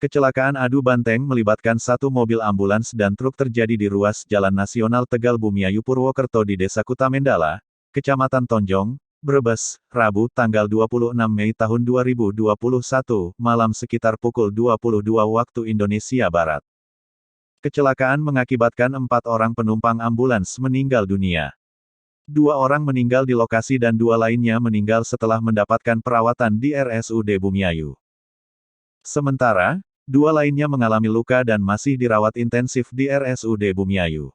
Kecelakaan adu banteng melibatkan satu mobil ambulans dan truk terjadi di ruas Jalan Nasional Tegal Bumiayu Purwokerto di Desa Kutamendala, Kecamatan Tonjong, Brebes, Rabu tanggal 26 Mei tahun 2021, malam sekitar pukul 22 waktu Indonesia Barat. Kecelakaan mengakibatkan 4 orang penumpang ambulans meninggal dunia. 2 orang meninggal di lokasi dan 2 lainnya meninggal setelah mendapatkan perawatan di RSUD Bumiayu. Sementara, 2 lainnya mengalami luka dan masih dirawat intensif di RSUD Bumiayu.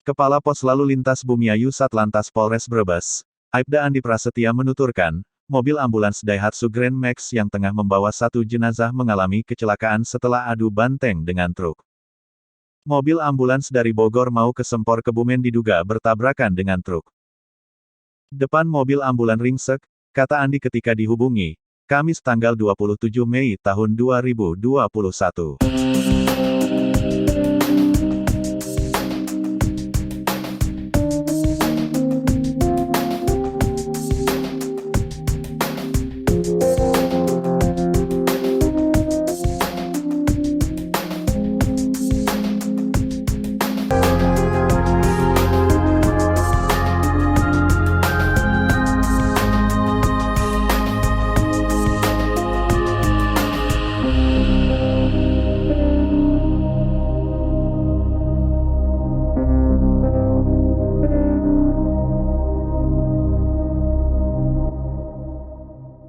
Kepala Pos Lalu Lintas Bumiayu Satlantas Polres Brebes, Aibda Andi Prasetya menuturkan, mobil ambulans Daihatsu Grand Max yang tengah membawa 1 jenazah mengalami kecelakaan setelah adu banteng dengan truk. Mobil ambulans dari Bogor mau ke Sempor Kebumen diduga bertabrakan dengan truk. Depan mobil ambulan ringsek, kata Andi ketika dihubungi, Kamis tanggal 27 Mei tahun 2021.